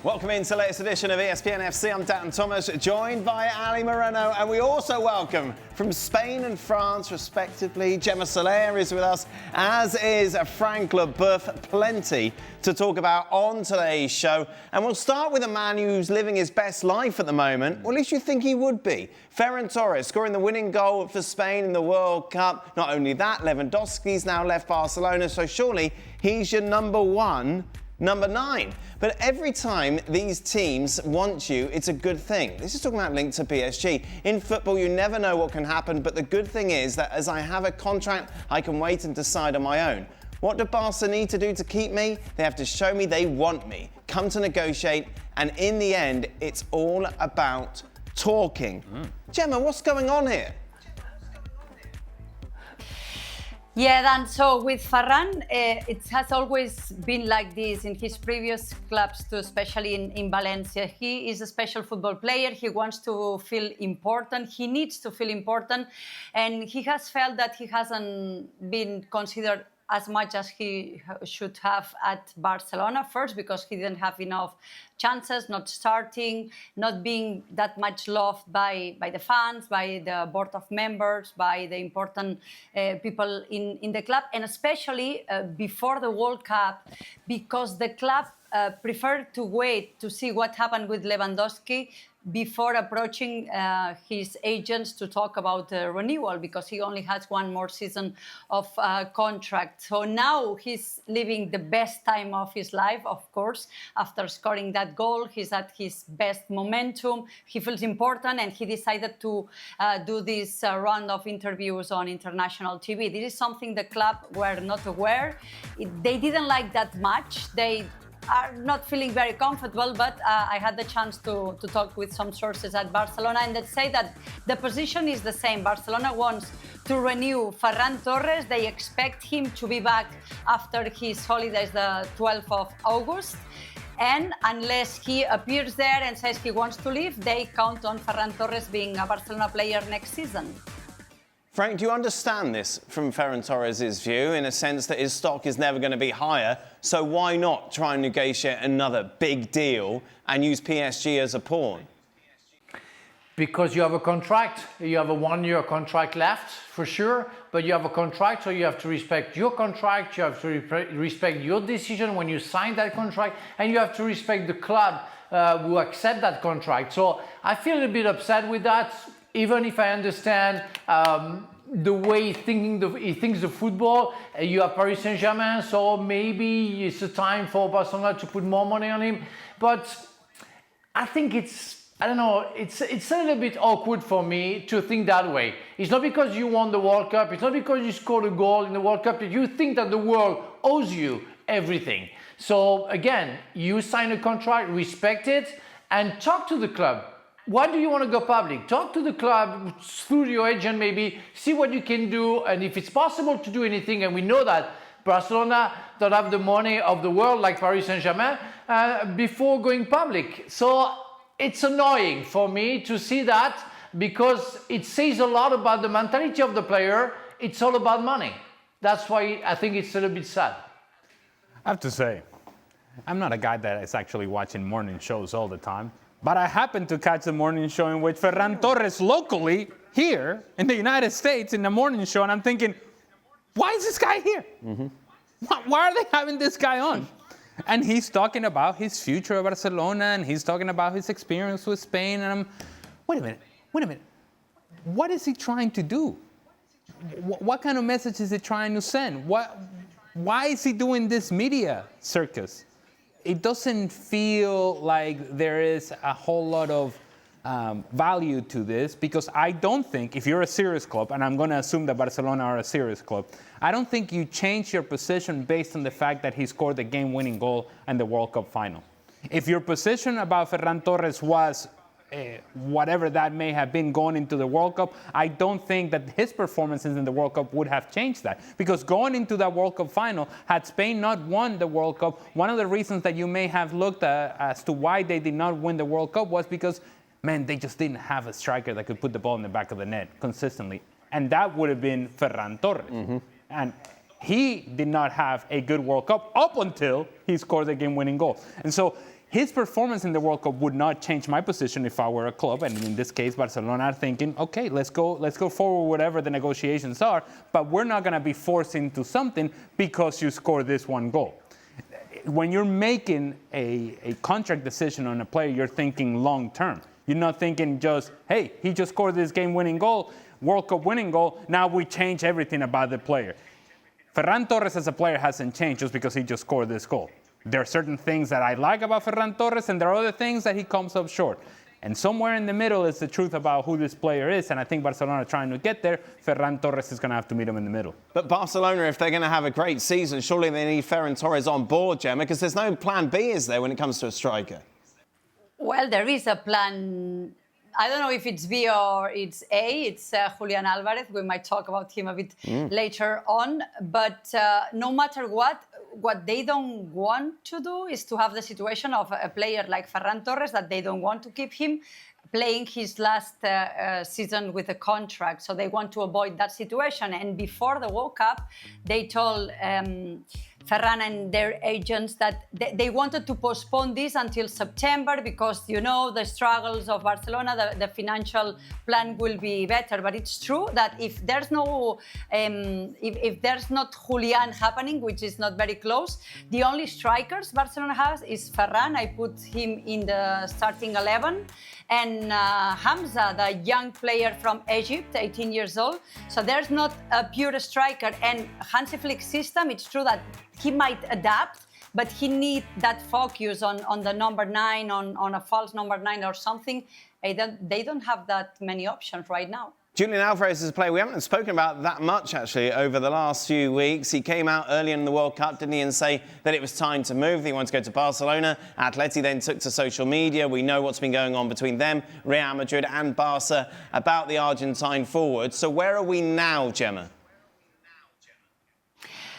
Welcome into the latest edition of ESPN FC. I'm Dan Thomas, joined by Ali Moreno, and we also welcome from Spain and France, respectively, Gemma Soler is with us, as is Frank Leboeuf. Plenty to talk about on today's show. And we'll start with a man who's living his best life at the moment, or at least you think he would be. Ferran Torres scoring the winning goal for Spain in the World Cup. Not only that, Lewandowski's now left Barcelona, so surely he's your number 9. But every time these teams want you, it's a good thing. This is talking about linked to PSG. In football, you never know what can happen, but the good thing is that as I have a contract, I can wait and decide on my own. What do Barca need to do to keep me? They have to show me they want me, come to negotiate, and in the end, it's all about talking. Gemma, what's going on here? Yeah, Dan, so with Ferran, it has always been like this in his previous clubs too, especially in Valencia. He is a special football player. He wants to feel important. He needs to feel important. And he has felt that he hasn't been considered as much as he should have at Barcelona, first because he didn't have enough chances, not starting, not being that much loved by the fans, by the board of members, by the important people in the club, and especially before the World Cup, because the club preferred to wait to see what happened with Lewandowski before approaching his agents to talk about renewal, because he only has one more season of contract. So now he's living the best time of his life, of course. After scoring that goal, he's at his best momentum. He feels important, and he decided to do this round of interviews on international TV. This is something the club were not aware. They didn't like that much. They are not feeling very comfortable, but I had the chance to talk with some sources at Barcelona, and they say that the position is the same. Barcelona wants to renew Ferran Torres. They expect him to be back after his holidays, the 12th of August. And unless he appears there and says he wants to leave, they count on Ferran Torres being a Barcelona player next season. Frank, do you understand this from Ferran Torres' view, in a sense that his stock is never going to be higher, so why not try and negotiate another big deal and use PSG as a pawn? Because you have a contract, you have a one-year contract left, for sure, but you have a contract, so you have to respect your contract, you have to respect your decision when you sign that contract, and you have to respect the club who accept that contract. So I feel a bit upset with that. Even if I understand the way he thinks the football, you have Paris Saint-Germain, so maybe it's a time for Barcelona to put more money on him. But I think it's a little bit awkward for me to think that way. It's not because you won the World Cup, it's not because you scored a goal in the World Cup that you think that the world owes you everything. So again, you sign a contract, respect it, and talk to the club. Why do you want to go public? Talk to the club through your agent, maybe see what you can do, and if it's possible to do anything. And we know that Barcelona don't have the money of the world like Paris Saint-Germain before going public. So it's annoying for me to see that, because it says a lot about the mentality of the player. It's all about money. That's why I think it's a little bit sad. I have to say, I'm not a guy that is actually watching morning shows all the time. But I happened to catch the morning show in which Ferran Torres locally here in the United States in the morning show, and I'm thinking, why is this guy here? Why are they having this guy on? And he's talking about his future at Barcelona, and he's talking about his experience with Spain, and I'm, wait a minute. What is he trying to do? What kind of message is he trying to send? Why is he doing this media circus? It doesn't feel like there is a whole lot of value to this, because I don't think, if you're a serious club, and I'm going to assume that Barcelona are a serious club, I don't think you change your position based on the fact that he scored the game-winning goal in the World Cup final. If your position about Ferran Torres was whatever that may have been going into the World Cup, I don't think that his performances in the World Cup would have changed that. Because going into that World Cup final, had Spain not won the World Cup, one of the reasons that you may have looked at as to why they did not win the World Cup was because, man, they just didn't have a striker that could put the ball in the back of the net consistently. And that would have been Ferran Torres. And he did not have a good World Cup up until he scored the game-winning goal. And so his performance in the World Cup would not change my position if I were a club, and in this case, Barcelona are thinking, okay, let's go forward, whatever the negotiations are, but we're not going to be forced into something because you scored this one goal. When you're making a contract decision on a player, you're thinking long term. You're not thinking just, hey, he just scored this game-winning goal, World Cup winning goal, now we change everything about the player. Ferran Torres as a player hasn't changed just because he just scored this goal. There are certain things that I like about Ferran Torres, and there are other things that he comes up short. And somewhere in the middle is the truth about who this player is, and I think Barcelona are trying to get there. Ferran Torres is going to have to meet him in the middle. But Barcelona, if they're going to have a great season, surely they need Ferran Torres on board, Gemma, because there's no plan B, is there, when it comes to a striker? Well, there is a plan. I don't know if it's B or it's A. It's Julian Alvarez. We might talk about him a bit later on. But no matter what they don't want to do is to have the situation of a player like Ferran Torres that they don't want to keep him playing his last season with a contract. So they want to avoid that situation. And before the World Cup, they told Ferran and their agents that they wanted to postpone this until September because, you know, the struggles of Barcelona, the financial plan will be better. But it's true that if there's no, if there's not Julian happening, which is not very close, the only strikers Barcelona has is Ferran. I put him in the starting 11. And Hamza, the young player from Egypt, 18 years old. So there's not a pure striker. And Hansi Flick's system, it's true that he might adapt, but he needs that focus on the number 9, on a false number 9 or something. They don't have that many options right now. Julian Alvarez is a player we haven't spoken about that much, actually, over the last few weeks. He came out earlier in the World Cup, didn't he, and say that it was time to move, that he wanted to go to Barcelona. Atleti then took to social media. We know what's been going on between them, Real Madrid and Barca, about the Argentine forward. So where are we now, Gemma?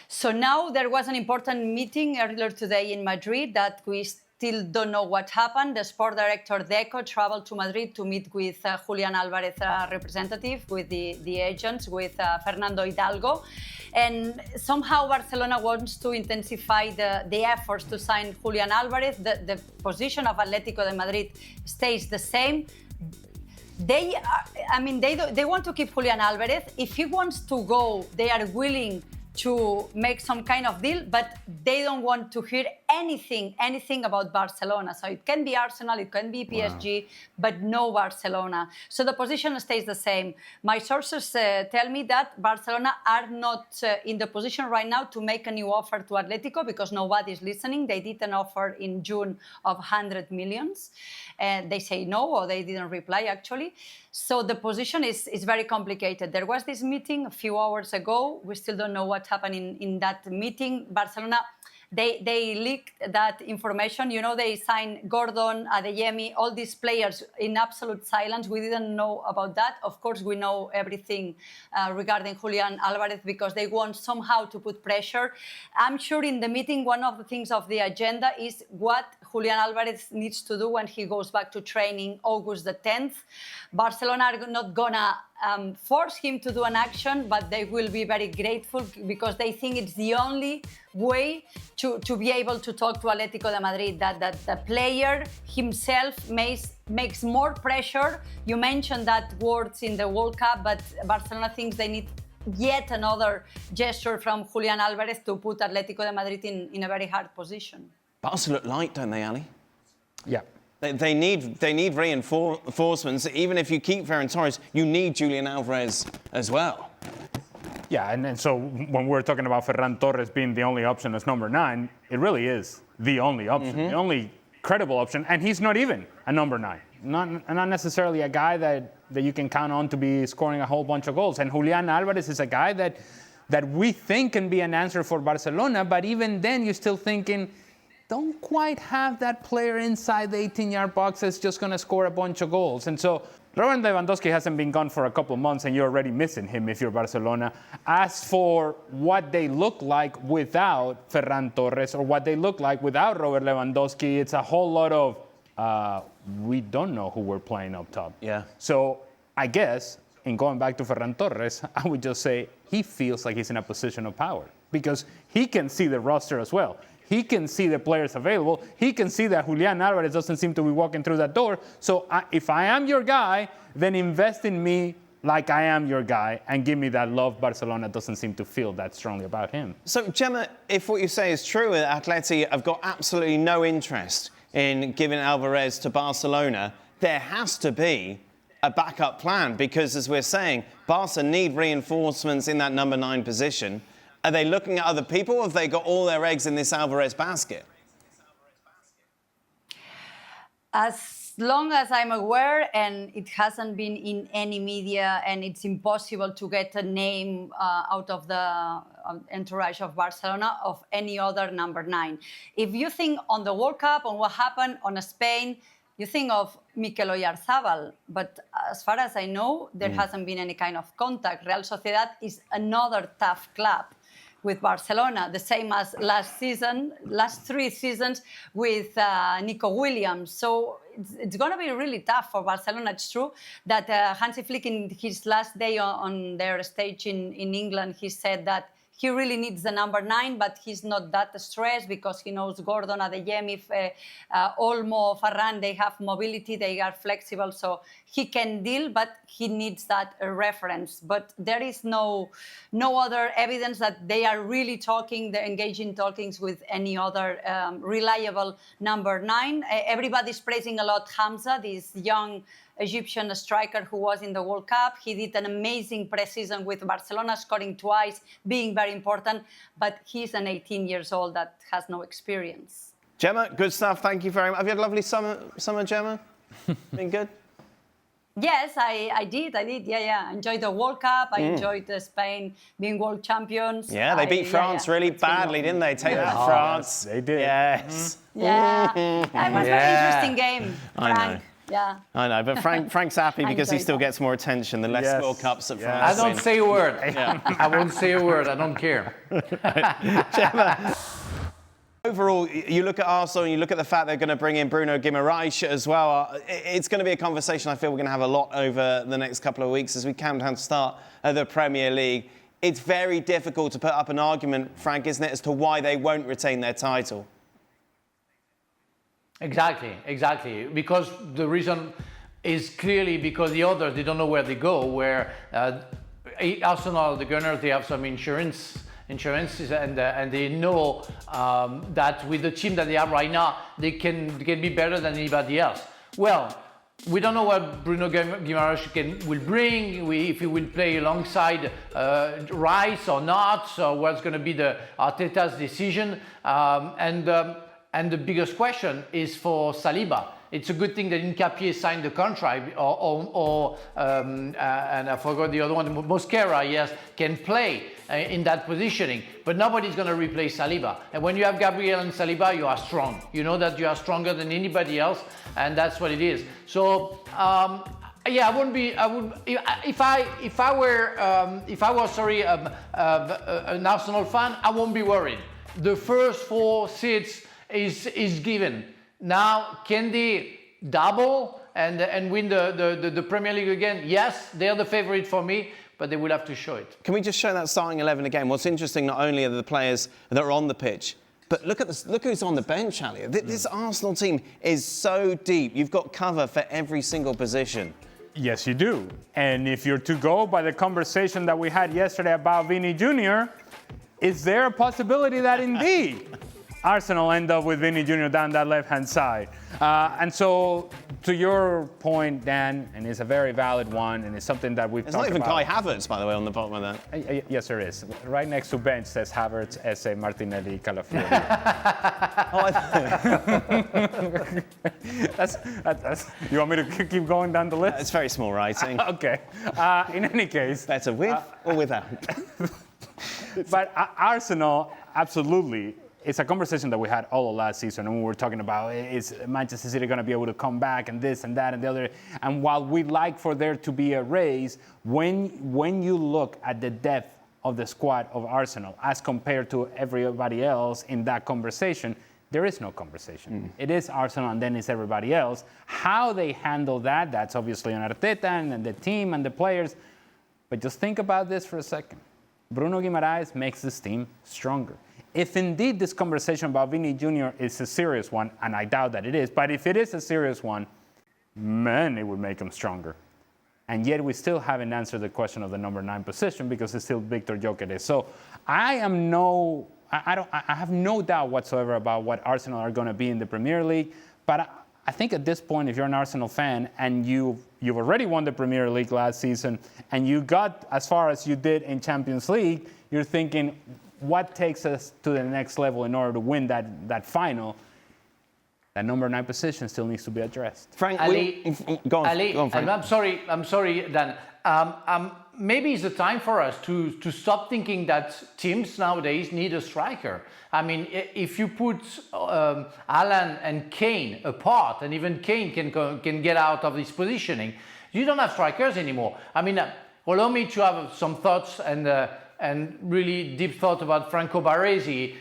So now there was an important meeting earlier today in Madrid that we still don't know what happened. The sport director Deco traveled to Madrid to meet with Julian Alvarez, representative, with the agents, with Fernando Hidalgo. And somehow Barcelona wants to intensify the efforts to sign Julian Alvarez. The position of Atletico de Madrid stays the same. They want to keep Julian Alvarez. If he wants to go, they are willing to make some kind of deal, but they don't want to hear anything about Barcelona. So it can be Arsenal, it can be PSG, but no Barcelona. So the position stays the same. My sources tell me that Barcelona are not in the position right now to make a new offer to Atletico because nobody's listening. They did an offer in June of 100 millions. And they say no, or they didn't reply actually. So the position is very complicated. There was this meeting a few hours ago. We still don't know what happened in that meeting. Barcelona, they leaked that information. You know, they signed Gordon, Adeyemi, all these players in absolute silence. We didn't know about that. Of course, we know everything regarding Julian Alvarez because they want somehow to put pressure. I'm sure in the meeting, one of the things of the agenda is what Julian Alvarez needs to do when he goes back to training August the 10th. Barcelona are not gonna force him to do an action, but they will be very grateful because they think it's the only way to be able to talk to Atletico de Madrid, that the player himself makes more pressure. You mentioned that words in the World Cup, but Barcelona thinks they need yet another gesture from Julian Alvarez to put Atletico de Madrid in a very hard position. Barca look light, don't they, Ali? Yeah. They need reinforcements. Even if you keep Ferran Torres, you need Julian Alvarez as well. Yeah, and so when we're talking about Ferran Torres being the only option as number 9, it really is the only option, the only credible option, and he's not even a number 9. Not necessarily a guy that you can count on to be scoring a whole bunch of goals. And Julian Alvarez is a guy that we think can be an answer for Barcelona, but even then you're still thinking, don't quite have that player inside the 18-yard box that's just going to score a bunch of goals. And so Robert Lewandowski hasn't been gone for a couple of months, and you're already missing him if you're Barcelona. As for what they look like without Ferran Torres or what they look like without Robert Lewandowski, it's a whole lot of we don't know who we're playing up top. Yeah. So I guess, in going back to Ferran Torres, I would just say he feels like he's in a position of power because he can see the roster as well. He can see the players available. He can see that Julian Alvarez doesn't seem to be walking through that door. So if I am your guy, then invest in me like I am your guy and give me that love. Barcelona doesn't seem to feel that strongly about him. So, Gemma, if what you say is true, Atleti have got absolutely no interest in giving Alvarez to Barcelona, there has to be a backup plan because, as we're saying, Barca need reinforcements in that number 9 position. Are they looking at other people, or have they got all their eggs in this Alvarez basket? As long as I'm aware, and it hasn't been in any media, and it's impossible to get a name out of the entourage of Barcelona of any other number 9. If you think on the World Cup, on what happened on Spain, you think of Mikel Oyarzabal, but as far as I know, there hasn't been any kind of contact. Real Sociedad is another tough club with Barcelona, the same as last 3 seasons with Nico Williams. So it's going to be really tough for Barcelona. It's true that Hansi Flick, in his last day on their stage in England, he said that he really needs the number 9, but he's not that stressed because he knows Gordon, Adeyemi, Olmo, Ferran, they have mobility, they are flexible, so he can deal, but he needs that reference. But there is no other evidence that they are really engaging talkings with any other reliable number 9. Everybody's praising a lot Hamza, this young Egyptian striker who was in the World Cup. He did an amazing pre-season with Barcelona, scoring twice, being very important, but he's an 18 years old that has no experience. Gemma, good stuff. Thank you very much. Have you had a lovely summer, Gemma? Been good? Yes, I did. Yeah. I enjoyed the World Cup. I enjoyed Spain being world champions. Yeah, they beat France really badly, didn't they? Take that, France. Yes, they did. Yes. Yeah. It was a very interesting game, Frank. I know. Yeah. I know, but Frank's happy because he still gets more attention the less World Cups that France I don't win. say a word. I won't say a word. I don't care. Gemma, overall, you look at Arsenal and you look at the fact they're going to bring in Bruno Guimaraes as well. It's going to be a conversation I feel we're going to have a lot over the next couple of weeks as we count down to start the Premier League. It's very difficult to put up an argument, Frank, isn't it, as to why they won't retain their title? Exactly. Because the reason is clearly because the others, they don't know where they go. Where Arsenal, the Gunners, they have some insurances, and they know that with the team that they have right now, they can be better than anybody else. Well, we don't know what Bruno Guimaraes will bring, if he will play alongside Rice or not, so what's going to be the Arteta's decision. And the biggest question is for Saliba. It's a good thing that Nketiah signed the contract, and I forgot the other one, Mosquera, yes, can play in that positioning. But nobody's going to replace Saliba. And when you have Gabriel and Saliba, you are strong. You know that you are stronger than anybody else, and that's what it is. So. Yeah, I wouldn't be. I would if I was an Arsenal fan. I won't be worried. The first 4 seats is given. Now, can they double and win the Premier League again? Yes, they're the favorite for me, but they will have to show it. Can we just show that starting 11 again? What's interesting, not only are the players that are on the pitch, but look who's on the bench, Ali. This Arsenal team is so deep. You've got cover for every single position. Yes, you do. And if you're to go by the conversation that we had yesterday about Vini Jr., is there a possibility that indeed Arsenal end up with Vini Jr. down that left-hand side? And so, to your point, Dan, and it's a very valid one, and it's something that we've talked about. There's not even Kai Havertz, by the way, on the bottom of that. Yes, there is. Right next to bench says Havertz, Esse, Martinelli, Calafiori. That's, you want me to keep going down the list? It's very small writing. Okay. In any case. Better with or without? But Arsenal, absolutely. It's a conversation that we had all of last season, and we were talking about, is Manchester City going to be able to come back, and this and that and the other. And while we'd like for there to be a race, when you look at the depth of the squad of Arsenal as compared to everybody else in that conversation, there is no conversation. It is Arsenal, and then it's everybody else. How they handle that, that's obviously on Arteta and the team and the players. But just think about this for a second. Bruno Guimaraes makes this team stronger. if indeed this conversation about Vini Jr. is a serious one, and I doubt that it is, but if it is a serious one, man, it would make him stronger. And yet we still haven't answered the question of the number 9 position because it's still Victor Gyökeres. So I have no doubt whatsoever about what Arsenal are going to be in the Premier League. But I think at this point, if you're an Arsenal fan and you've already won the Premier League last season and you got as far as you did in Champions League, you're thinking, what takes us to the next level in order to win that final? That number 9 position still needs to be addressed. Frank, Go on, Frank. I'm sorry, Dan. Maybe it's the time for us to stop thinking that teams nowadays need a striker. I mean, if you put Alan and Kane apart, and even Kane can get out of this positioning, you don't have strikers anymore. I mean, allow me to have some thoughts and really deep thought about Franco Baresi.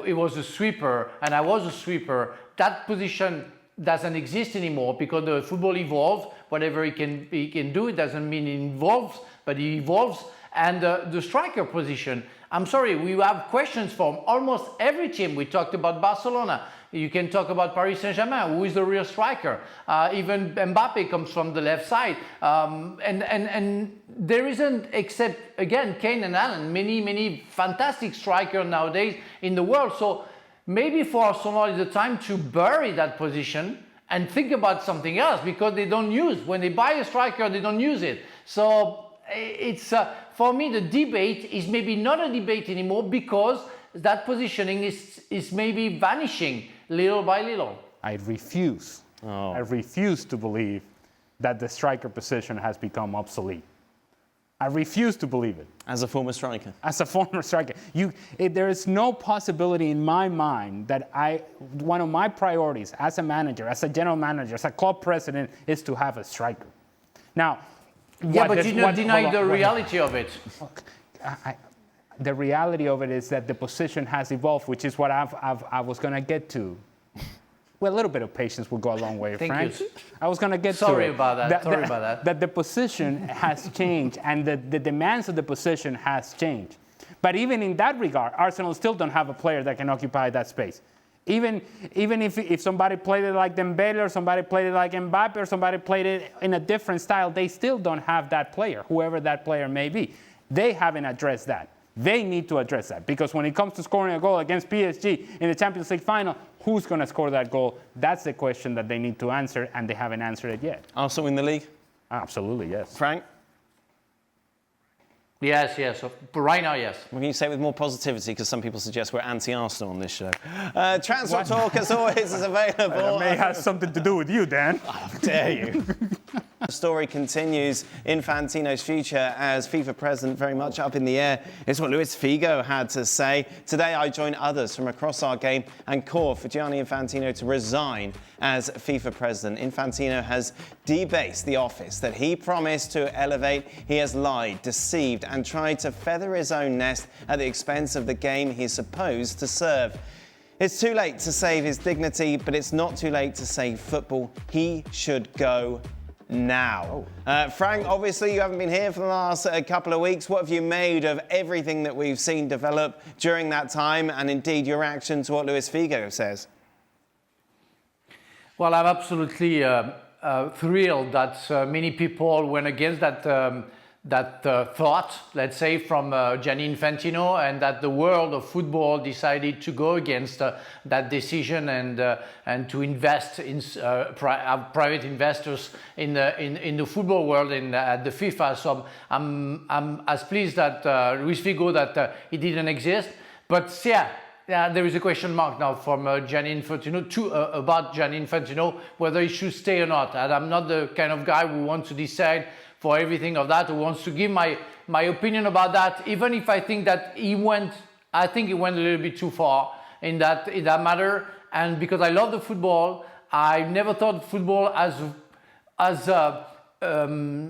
He was a sweeper, and I was a sweeper. That position doesn't exist anymore because the football evolved. Whatever he can do, it doesn't mean he evolves, but he evolves. And the striker position, I'm sorry, we have questions from almost every team. We talked about Barcelona. You can talk about Paris Saint-Germain. Who is the real striker? Even Mbappe comes from the left side. And there isn't, except, again, Kane and Allen, many fantastic strikers nowadays in the world. So maybe for Arsenal it's the time to bury that position and think about something else, because they don't use, when they buy a striker, they don't use it. So it's, for me, the debate is maybe not a debate anymore because that positioning is maybe vanishing little by little. I refuse to believe that the striker position has become obsolete. I refuse to believe it. As a former striker? As a former striker. There is no possibility in my mind that one of my priorities as a manager, as a general manager, as a club president, is to have a striker. Now, but you don't deny the reality of it. The reality of it is that the position has evolved, which is what I was going to get to. Well, a little bit of patience will go a long way, Frank. I was going to get Sorry about that. Sorry about that. That the position has changed and the demands of the position has changed. But even in that regard, Arsenal still don't have a player that can occupy that space. Even if somebody played it like Dembele or somebody played it like Mbappe or somebody played it in a different style, they still don't have that player, whoever that player may be. They haven't addressed that. They need to address that, because when it comes to scoring a goal against PSG in the Champions League final, who's going to score that goal? That's the question that they need to answer, and they haven't answered it yet. Arsenal win the league? Absolutely, yes. Frank? Yes. Right now, yes. What can you say with more positivity? Because some people suggest we're anti-Arsenal on this show. Transfer talk, as always, is available. That may have something to do with you, Dan. How dare you? The story continues. Infantino's future as FIFA president very much up in the air. It's what Luis Figo had to say. Today, I join others from across our game and call for Gianni Infantino to resign as FIFA president. Infantino has debased the office that he promised to elevate. He has lied, deceived, and tried to feather his own nest at the expense of the game he's supposed to serve. It's too late to save his dignity, but it's not too late to save football. He should go now. Frank, obviously you haven't been here for the last couple of weeks. What have you made of everything that we've seen develop during that time, and indeed your reaction to what Luis Figo says? Well, I'm absolutely thrilled that many people went against that thought, let's say, from Gianni Infantino, and that the world of football decided to go against that decision and to invest in private investors in the football world at the FIFA. So I'm as pleased that Luis Figo that it didn't exist. But yeah, there is a question mark now from Gianni Infantino about Gianni Infantino whether he should stay or not. And I'm not the kind of guy who wants to decide for everything of that, who wants to give my opinion about that, even if I think that he went a little bit too far in that matter. And because I love the football, I never thought football as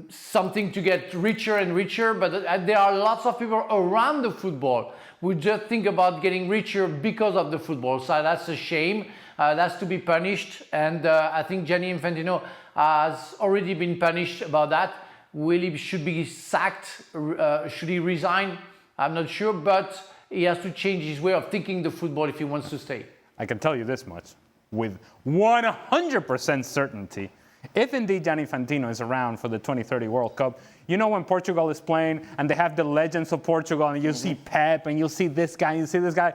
something to get richer and richer, but there are lots of people around the football who just think about getting richer because of the football. So that's a shame. That's to be punished. And I think Gianni Infantino has already been punished about that. Will he should be sacked? Should he resign? I'm not sure, but he has to change his way of thinking the football if he wants to stay. I can tell you this much, with 100% certainty, if indeed Gianni Infantino is around for the 2030 World Cup, you know when Portugal is playing and they have the legends of Portugal and you see Pep and you'll see this guy and you see this guy,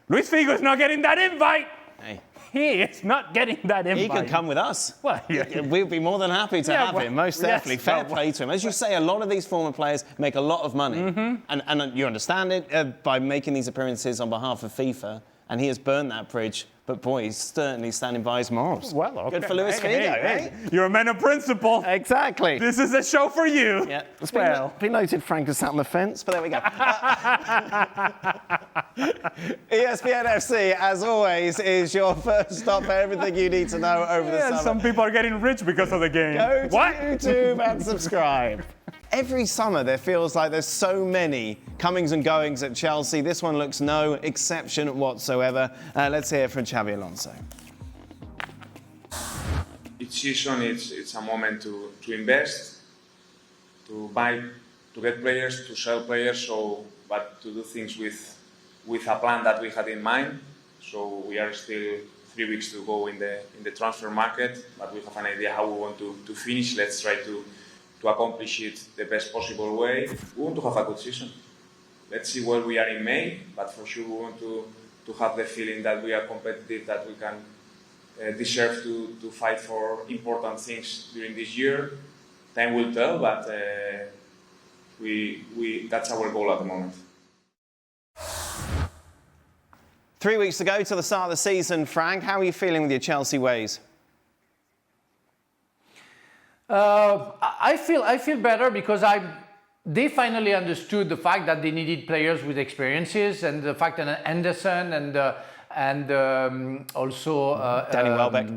Luis Figo is not getting that invite. Hey. He is not getting that invite. He could come with us. Well, yeah. We'd be more than happy to have him, most definitely. Yes, Fair play to him. As you say, a lot of these former players make a lot of money. And you understand it by making these appearances on behalf of FIFA. And he has burned that bridge. But boy, he's certainly standing by his morals. Well, okay. Good for Luis Figo, eh? You're a man of principle. Exactly. This is a show for you. Yeah. It's been noted Frank has sat on the fence, but there we go. ESPN FC, as always, is your first stop for everything you need to know over the summer. Some people are getting rich because of the game. Go to YouTube and subscribe. Every summer there feels like there's so many comings and goings at Chelsea. This one looks no exception whatsoever. Let's hear from Xabi Alonso. Each season it's a moment to invest, to buy, to get players, to sell players, but to do things with a plan that we had in mind. So we are still 3 weeks to go in the transfer market, but we have an idea how we want to finish. Let's try to accomplish it the best possible way. We want to have a good season. Let's see where we are in May, but for sure we want to have the feeling that we are competitive, that we can deserve to fight for important things during this year. Time will tell, but that's our goal at the moment. 3 weeks to go to the start of the season, Frank. How are you feeling with your Chelsea ways? I feel better because they finally understood the fact that they needed players with experiences, and the fact that Anderson and also Danny Welbeck.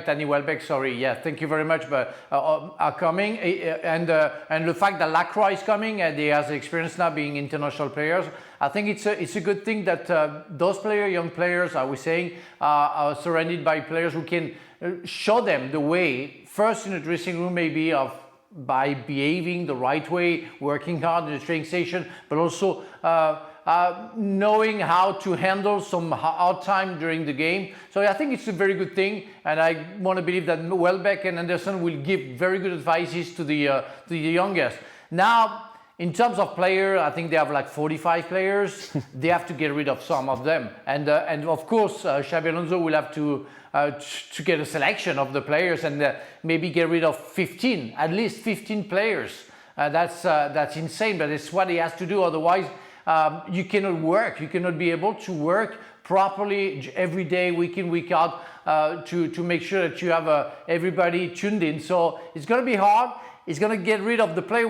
Danny Welbeck. Sorry, yeah, thank you very much. But are coming, and the fact that Lacroix is coming, and they has experience now being international players. I think it's a good thing that those players, young players, are we saying, are surrounded by players who can show them the way. First in the dressing room, maybe by behaving the right way, working hard in the training station, but also knowing how to handle some hard time during the game. So I think it's a very good thing, and I want to believe that Welbeck and Anderson will give very good advices to the youngest. Now, in terms of players, I think they have like 45 players. They have to get rid of some of them, and of course, Xabi Alonso will have to get a selection of the players and maybe get rid of at least 15 players. That's insane, but it's what he has to do. Otherwise, you cannot work. You cannot be able to work properly every day, week in, week out, to make sure that you have everybody tuned in. So it's going to be hard. He's going to get rid of the player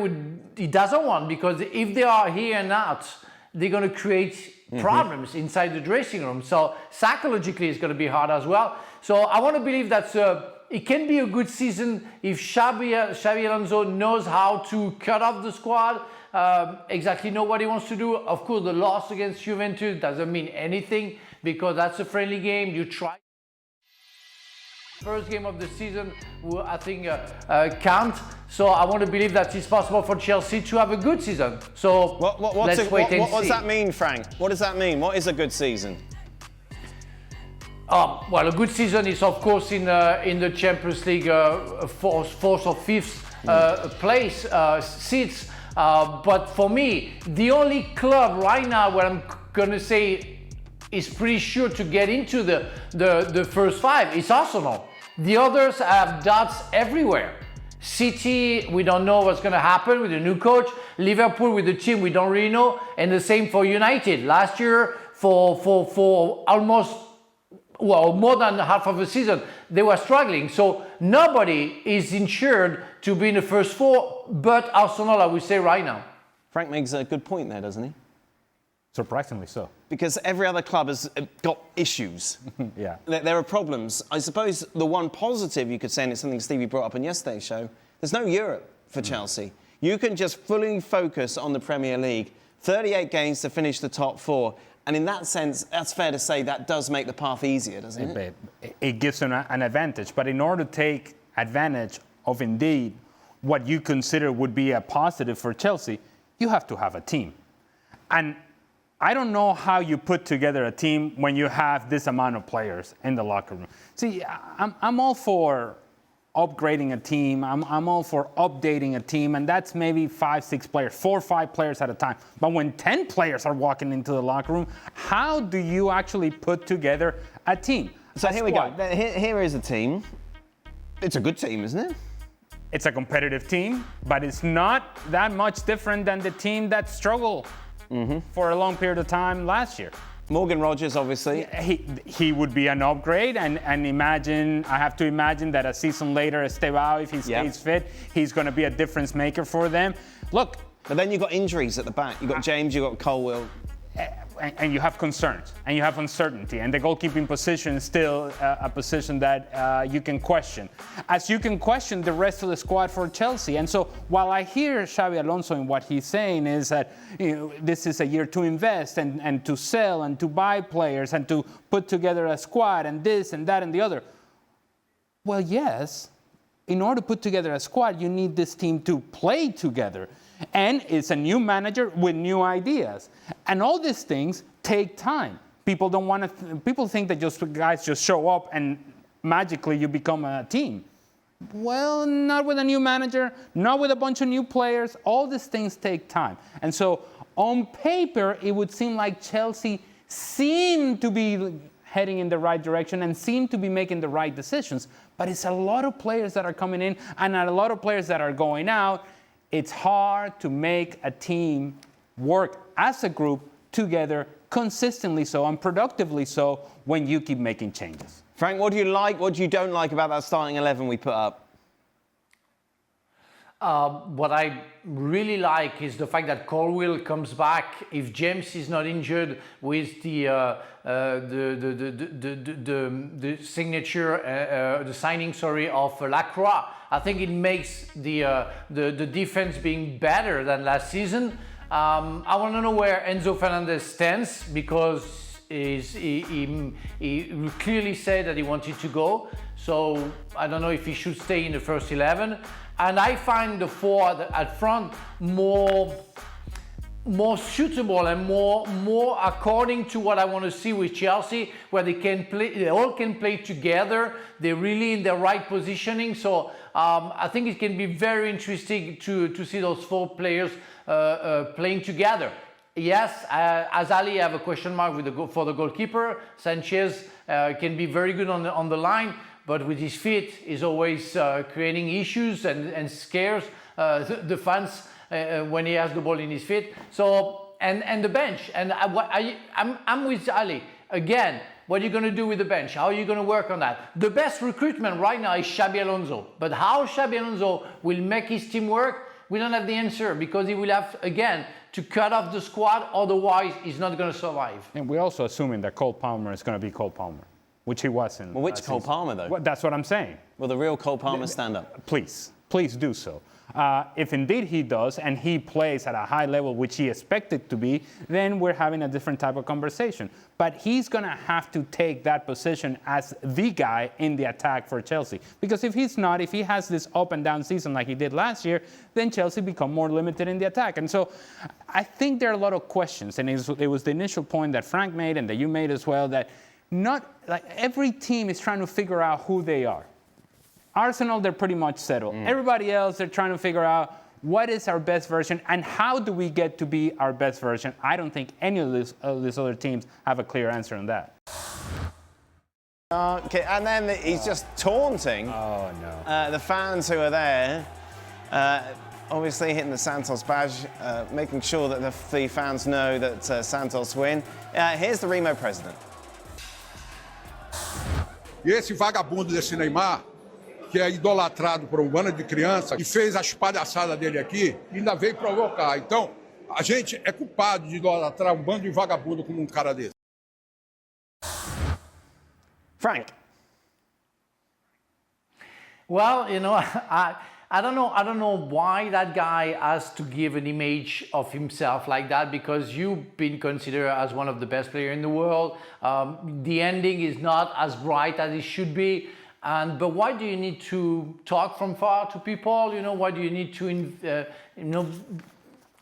he doesn't want, because if they are here and out, they're going to create problems inside the dressing room. So psychologically, it's going to be hard as well. So I want to believe that it can be a good season if Xabi Alonso knows how to cut off the squad, exactly know what he wants to do. Of course, the loss against Juventus doesn't mean anything, because that's a friendly game. You try. First game of the season will, I think, count. So I want to believe that it's possible for Chelsea to have a good season. So let's wait and see. What does that mean, Frank? What does that mean? What is a good season? Well, a good season is, of course, in the Champions League fourth or fifth place seats. But for me, the only club right now where I'm going to say is pretty sure to get into the first five is Arsenal. The others have doubts everywhere. City, we don't know what's going to happen with the new coach. Liverpool, with the team, we don't really know. And the same for United. Last year, for almost, well, more than half of the season, they were struggling. So nobody is insured to be in the first four, but Arsenal, I would say, right now. Frank makes a good point there, doesn't he? Surprisingly so. Because every other club has got issues. Yeah. There are problems. I suppose the one positive you could say, and it's something Stevie brought up in yesterday's show, there's no Europe for Chelsea. You can just fully focus on the Premier League. 38 games to finish the top four. And in that sense, that's fair to say that does make the path easier, doesn't it? It gives them an advantage. But in order to take advantage of indeed what you consider would be a positive for Chelsea, you have to have a team. And I don't know how you put together a team when you have this amount of players in the locker room. See, I'm all for upgrading a team. I'm all for updating a team, and that's maybe 5, 6 players, 4 or 5 players at a time. But when 10 players are walking into the locker room, how do you actually put together a team? So here we go. Here is a team. It's a good team, isn't it? It's a competitive team, but it's not that much different than the team that struggled for a long period of time last year. Morgan Rogers, obviously. He would be an upgrade, and I have to imagine that a season later, Estevao, if he stays fit, he's going to be a difference maker for them. Look. But then you've got injuries at the back. You've got James, you've got Colwill. And you have concerns, and you have uncertainty, and the goalkeeping position is still a position that you can question, as you can question the rest of the squad for Chelsea. And so while I hear Xabi Alonso in what he's saying is that this is a year to invest and to sell and to buy players and to put together a squad and this and that and the other. Well, yes, in order to put together a squad, you need this team to play together. And it's a new manager with new ideas. And all these things take time. People don't want to. People think that guys just show up and magically you become a team. Well, not with a new manager, not with a bunch of new players. All these things take time. And so on paper, it would seem like Chelsea seemed to be heading in the right direction and seem to be making the right decisions. But it's a lot of players that are coming in and a lot of players that are going out. It's hard to make a team work as a group together consistently so and productively so when you keep making changes. Frank, what do you like, what do you don't like about that starting 11 we put up? What I really like is the fact that Colwill comes back if James is not injured with the signing of Lacroix. I think it makes the defense being better than last season. I want to know where Enzo Fernandez stands because he clearly said that he wanted to go. So I don't know if he should stay in the first 11. And I find the 4 at front more suitable and more according to what I want to see with Chelsea, where they all can play together. They're really in the right positioning. So I think it can be very interesting to see those 4 players playing together. Yes, as Ali, I have a question mark for the goalkeeper. Sanchez can be very good on the line, but with his feet, he's always creating issues and scares the fans when he has the ball in his feet. So and the bench, and I'm with Ali again. What are you going to do with the bench? How are you going to work on that? The best recruitment right now is Xabi Alonso, but how Xabi Alonso will make his team work, we don't have the answer because he will have again to cut off the squad. Otherwise, he's not going to survive. And we're also assuming that Cole Palmer is going to be Cole Palmer, which he wasn't. Well, which Cole Palmer, though? Well, that's what I'm saying. Will the real Cole Palmer stand up? Please do so. If indeed he does, and he plays at a high level, which he expected to be, then we're having a different type of conversation. But he's going to have to take that position as the guy in the attack for Chelsea. Because if he has this up and down season like he did last year, then Chelsea become more limited in the attack. And so I think there are a lot of questions. And it was the initial point that Frank made and that you made as well, that not like every team is trying to figure out who they are. Arsenal, they're pretty much settled. Everybody else, they're trying to figure out what is our best version and how do we get to be our best version. I don't think any of these other teams have a clear answer on that. Okay, and then he's just taunting the fans who are there. Obviously hitting the Santos badge, making sure that the fans know that Santos win. Here's the Remo president. E esse vagabundo desse Neymar, que é idolatrado por um bando de criança, e fez as palhaçadas dele aqui, e ainda veio provocar. Então, a gente é culpado de idolatrar um bando de vagabundo como um cara desse. Frank. Well, you know, I don't know why that guy has to give an image of himself like that, because you've been considered as one of the best players in the world. The ending is not as bright as it should be. But why do you need to talk from far to people? You know, why do you need to,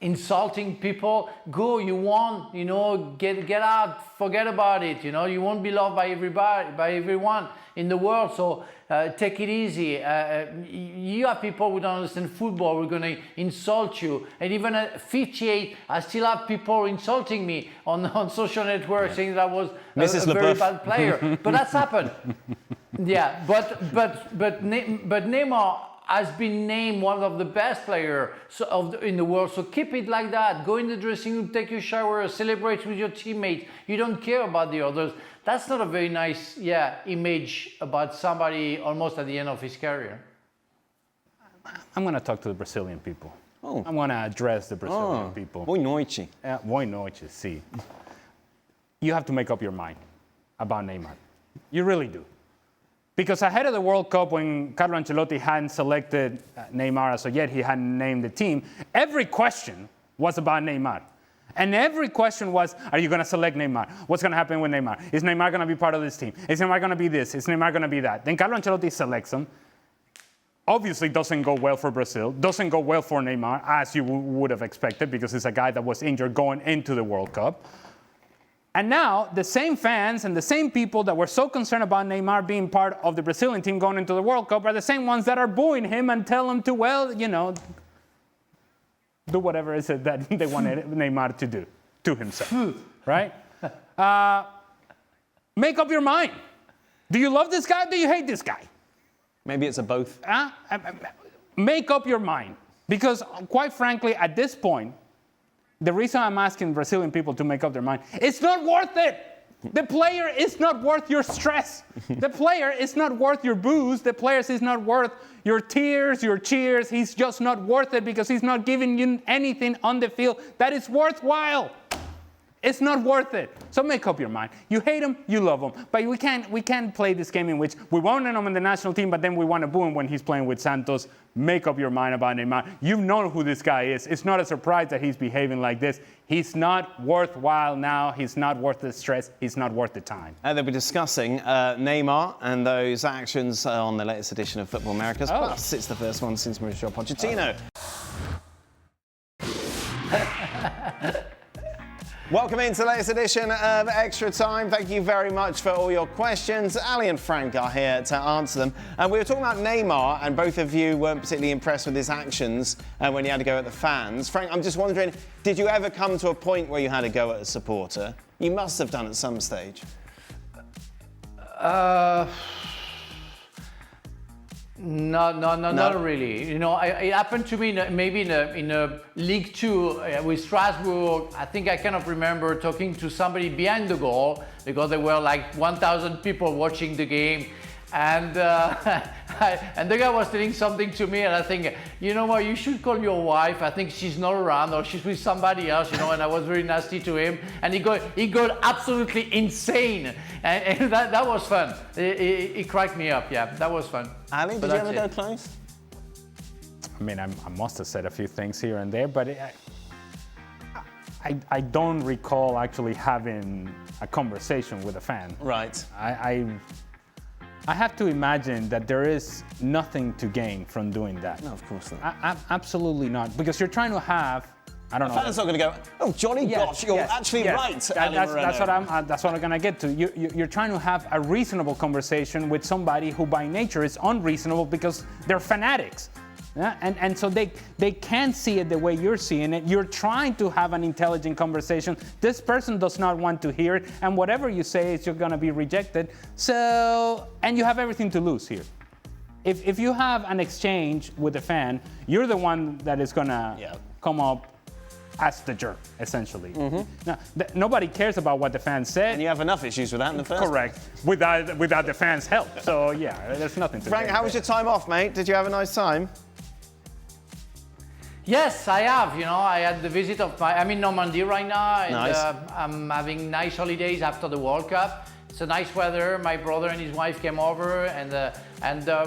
insulting people. Go, you won, you know, get out, forget about it, you know, you won't be loved by everybody, by everyone in the world, so take it easy. You have people who don't understand football, who are gonna insult you, and even at 58, I still have people insulting me on social networks, saying that I was a very bad player, but that's happened. Yeah, but Neymar has been named one of the best players in the world. So keep it like that. Go in the dressing room, take your shower, celebrate with your teammates. You don't care about the others. That's not a very nice, image about somebody almost at the end of his career. I'm going to talk to the Brazilian people. Oh. I'm going to address the Brazilian people. Boa noite. Boa noite, see. You have to make up your mind about Neymar. You really do. Because ahead of the World Cup, when Carlo Ancelotti hadn't selected Neymar, so yet he hadn't named the team, every question was about Neymar. And every question was, are you going to select Neymar? What's going to happen with Neymar? Is Neymar going to be part of this team? Is Neymar going to be this? Is Neymar going to be that? Then Carlo Ancelotti selects him. Obviously doesn't go well for Brazil, doesn't go well for Neymar, as you would have expected, because he's a guy that was injured going into the World Cup. And now, the same fans and the same people that were so concerned about Neymar being part of the Brazilian team going into the World Cup are the same ones that are booing him and tell him to, well, you know, do whatever it is that they wanted Neymar to do to himself, right? Make up your mind. Do you love this guy or do you hate this guy? Maybe it's a both. Make up your mind. Because quite frankly, at this point, the reason I'm asking Brazilian people to make up their mind, it's not worth it. The player is not worth your stress. The player is not worth your booze. The player is not worth your tears, your cheers. He's just not worth it because he's not giving you anything on the field that is worthwhile. It's not worth it. So make up your mind. You hate him, you love him. But we can't play this game in which we want him in the national team, but then we want to boo him when he's playing with Santos. Make up your mind about Neymar. You know who this guy is. It's not a surprise that he's behaving like this. He's not worthwhile now. He's not worth the stress. He's not worth the time. They'll be discussing Neymar and those actions on the latest edition of Football Americas. Plus, it's the first one since Mauricio Pochettino. Welcome into the latest edition of Extra Time. Thank you very much for all your questions. Ali and Frank are here to answer them. We were talking about Neymar, and both of you weren't particularly impressed with his actions when he had to go at the fans. Frank, I'm just wondering, did you ever come to a point where you had to go at a supporter? You must have done at some stage. No, not really. You know, it happened to me maybe in a League Two with Strasbourg. I think I cannot remember talking to somebody behind the goal because there were like 1,000 people watching the game, and and the guy was telling something to me, and I think, you know what, you should call your wife. I think she's not around or she's with somebody else, you know. And I was very nasty to him, and he got absolutely insane, and that was fun. It cracked me up. Yeah, that was fun. Ali, did you ever go close? I mean, I must have said a few things here and there, but I don't recall actually having a conversation with a fan. Right. I have to imagine that there is nothing to gain from doing that. No, of course not. Absolutely not, because you're trying to have, I don't know. Fans not going to go, oh, Johnny, gosh, you're actually right. That's what I'm going to get to. You're trying to have a reasonable conversation with somebody who by nature is unreasonable because they're fanatics. Yeah? And so they can't see it the way you're seeing it. You're trying to have an intelligent conversation. This person does not want to hear it, and whatever you say is you're going to be rejected. So, and you have everything to lose here. If you have an exchange with a fan, you're the one that is going to come up as the jerk, essentially. Mm-hmm. Now, nobody cares about what the fans said. And you have enough issues with that in the first place. Correct. Without the fans' help. So, yeah, there's nothing to Frank, how was your time off, mate? Did you have a nice time? Yes, I have. You know, I had the visit of I'm in Normandy right now, and nice. I'm having nice holidays after the World Cup. It's a nice weather. My brother and his wife came over, and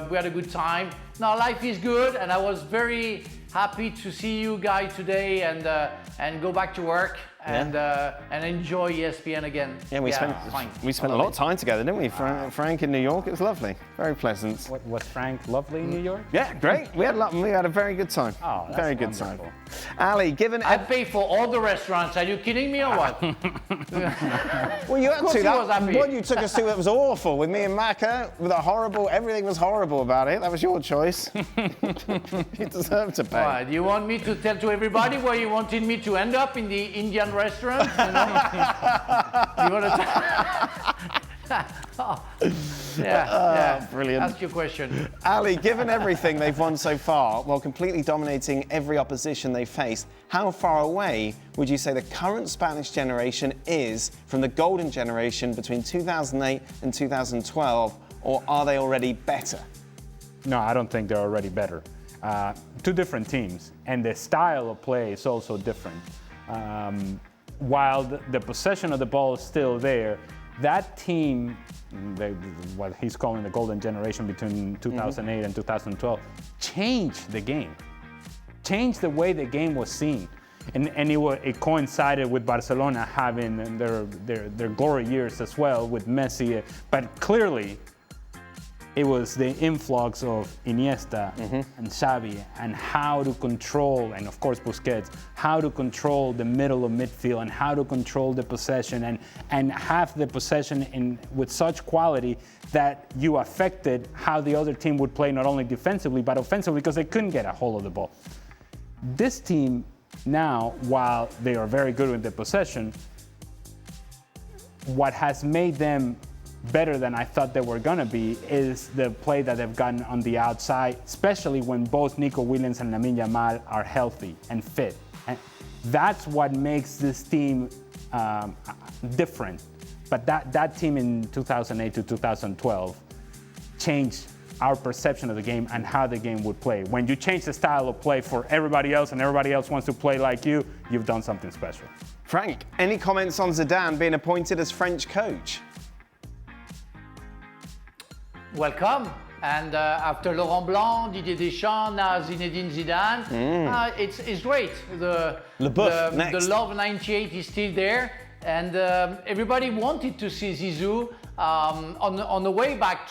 we had a good time. Now life is good, and I was very happy to see you guys today and go back to work. and enjoy ESPN again. Yeah, we spent a lot of time together, didn't we? Frank in New York, it was lovely, very pleasant. Was Frank lovely in New York? Yeah, great. We had a very good time. Oh, that's very good wonderful. time. Ali, given I pay for all the restaurants. Are you kidding me or what? well, you had course to. he was That happy. one you took us to that was awful with me and Macca, with everything was horrible about it. That was your choice. You deserve to pay. Why, do you want me to tell to everybody where you wanted me to end up in the Indian restaurant? You know? You want to? Brilliant. Ask your question. Ali, given everything they've won so far, while completely dominating every opposition they faced, how far away would you say the current Spanish generation is from the golden generation between 2008 and 2012, or are they already better? No, I don't think they're already better. Two different teams, and the style of play is also different. While the possession of the ball is still there, that team, what he's calling the golden generation between 2008 and 2012, changed the game, changed the way the game was seen. And it coincided with Barcelona having their glory years as well with Messi, but clearly it was the influx of Iniesta and Xavi and how to control, and of course Busquets, how to control the middle of midfield and how to control the possession and have the possession with such quality that you affected how the other team would play, not only defensively but offensively, because they couldn't get a hold of the ball. This team now, while they are very good with the possession, what has made them better than I thought they were going to be is the play that they've gotten on the outside, especially when both Nico Williams and Lamine Yamal are healthy and fit. And that's what makes this team different. But that team in 2008 to 2012 changed our perception of the game and how the game would play. When you change the style of play for everybody else and everybody else wants to play like you've done something special. Frank, any comments on Zidane being appointed as French coach? Welcome. And after Laurent Blanc, Didier Deschamps, now Zinedine Zidane, it's great. The love 98 is still there. And everybody wanted to see Zizou. On the way back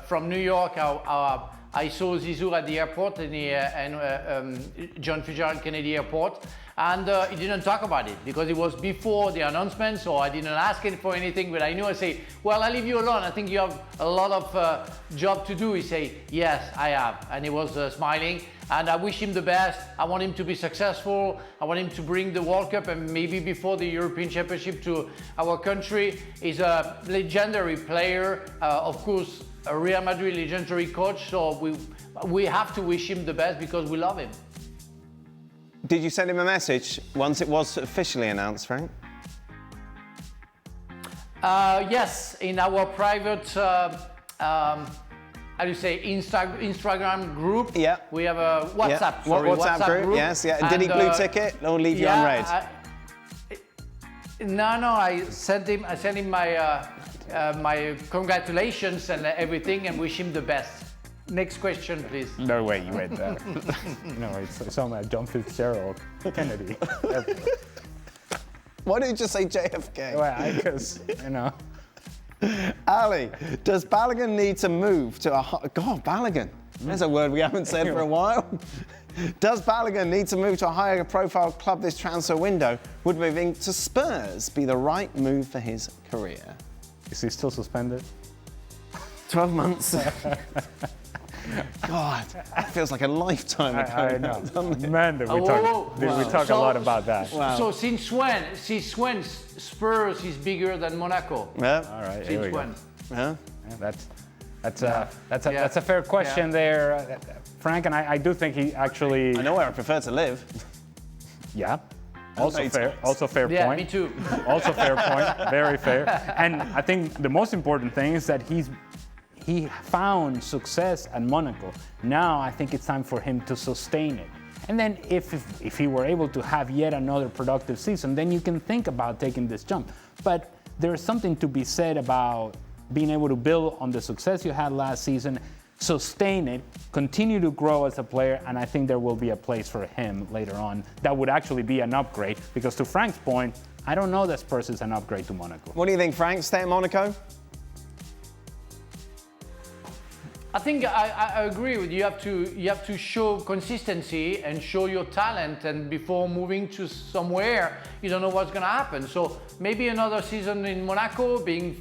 from New York, I saw Zizou at the airport and John Fitzgerald Kennedy Airport, and he didn't talk about it because it was before the announcement, so I didn't ask him for anything, but I knew. I say, well, I'll leave you alone. I think you have a lot of job to do. He say, yes, I have, and he was smiling. And I wish him the best. I want him to be successful. I want him to bring the World Cup and maybe before the European Championship to our country. He's a legendary player, of course, a Real Madrid legendary coach. So we have to wish him the best because we love him. Did you send him a message once it was officially announced, Frank? Yes, in our private how do you say, Instagram group? Yeah. We have a WhatsApp. Yeah. Sorry, WhatsApp group. Yes, yeah. And did he blue ticket or leave you on red? No, I sent him my congratulations and everything and wish him the best. Next question, please. No way you went there. No, it's on John Fitzgerald Kennedy. Why didn't you just say JFK? Well, because, you know. Ali, does Balogun need to move to Balogun? There's a word we haven't said for a while. Does Balogun need to move to a higher profile club this transfer window? Would moving to Spurs be the right move for his career? Is he still suspended? 12 months. God, it feels like a lifetime ago. I know. Man, did we talk a lot about that. Wow. So since when Spurs is bigger than Monaco? Yeah. All right. Since when? Yeah. That's a fair question there, Frank. And I do think he actually. I know where I prefer to live. Yeah. Also fair point. Yeah, me too. Also fair point. Very fair. And I think the most important thing is that he found success at Monaco. Now I think it's time for him to sustain it. And then if he were able to have yet another productive season, then you can think about taking this jump. But there's something to be said about being able to build on the success you had last season, sustain it, continue to grow as a player, and I think there will be a place for him later on that would actually be an upgrade, because to Frank's point, I don't know that Spurs is an upgrade to Monaco. What do you think, Frank? Stay at Monaco? I think I agree with you. You have to show consistency and show your talent, and before moving to somewhere, you don't know what's going to happen. So maybe another season in Monaco, being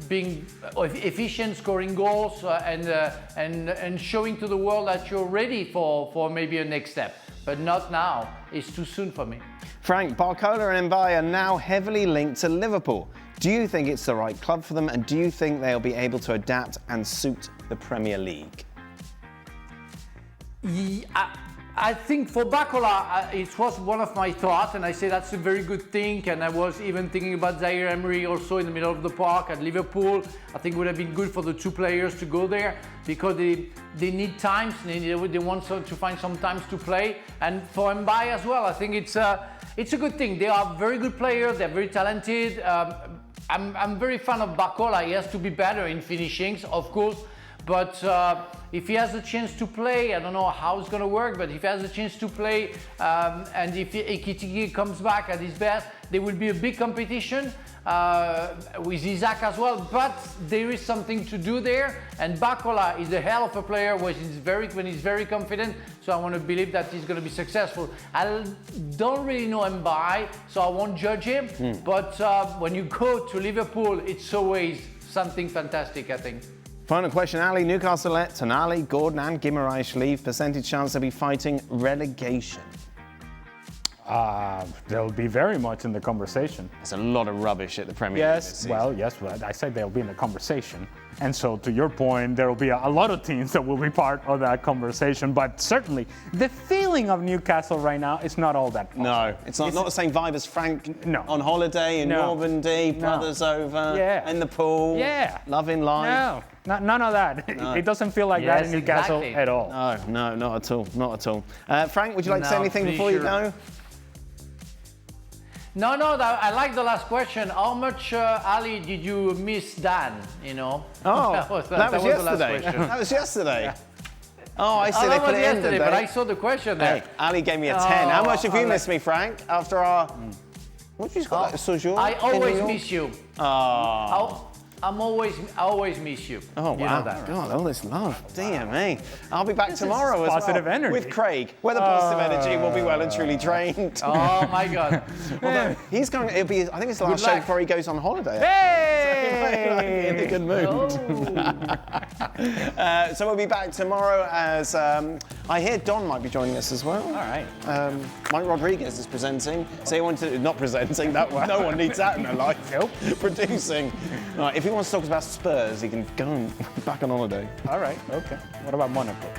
being efficient, scoring goals, and showing to the world that you're ready for maybe a next step. But not now. It's too soon for me. Frank, Barcola and Mbaye are now heavily linked to Liverpool. Do you think it's the right club for them, and do you think they'll be able to adapt and suit the Premier League? I think for Barcola, it was one of my thoughts, and I say that's a very good thing. And I was even thinking about Zaire Emery also in the middle of the park at Liverpool. I think it would have been good for the two players to go there, because they need times. They want to find some times to play. And for Mbaye as well, I think it's a good thing. They are very good players. They're very talented. I'm very fan of Barcola. He has to be better in finishings, of course. But if he has a chance to play, I don't know how it's going to work, but if he has a chance to play, and if Ekitike comes back at his best, there will be a big competition with Isaac as well. But there is something to do there, and Barcola is a hell of a player when he's very confident. So I want to believe that he's going to be successful. I don't really know Mbaye, so I won't judge him. But when you go to Liverpool, it's always something fantastic, I think. Final question, Ali. Newcastle let Tonali, Gordon and Guimaraes leave. Percentage chance they'll be fighting relegation? They'll be very much in the conversation. There's a lot of rubbish at the Premier League this season. Yes, I said they'll be in the conversation. And so to your point, there will be a lot of teams that will be part of that conversation. But certainly, the feeling of Newcastle right now is not all that positive. No, it's not the same vibe as Frank on holiday in No. Normandy, brothers over, in the pool, loving life. No, none of that. It doesn't feel like that in Newcastle at all. No, not at all, not at all. Frank, would you like to say anything before you go? No, I like the last question. How much, Ali, did you miss Dan, you know? Oh, that was yesterday. That was yesterday. Oh, I see. They put it in yesterday, but I saw the question there. Hey, Ali gave me a 10. How much have you missed me, Frank, after our... What have you got, like a séjour? I always miss you. Oh. I always miss you. Oh, wow. You know that. God, all this love. Dear me. I'll be back tomorrow as positive well. energy. With Craig, where the positive energy will be well and truly drained. Oh, my God. Although, he's going, I think it's the last show before he goes on holiday. Hey! In a good mood. So we'll be back tomorrow as I hear Don might be joining us as well. All right. Mike Rodriguez is presenting. So he wanted not presenting, that one. No one needs that in their life. Nope. Producing. Right, if he wants to talk about Spurs, he can go back on holiday. All right, okay. What about Monaco?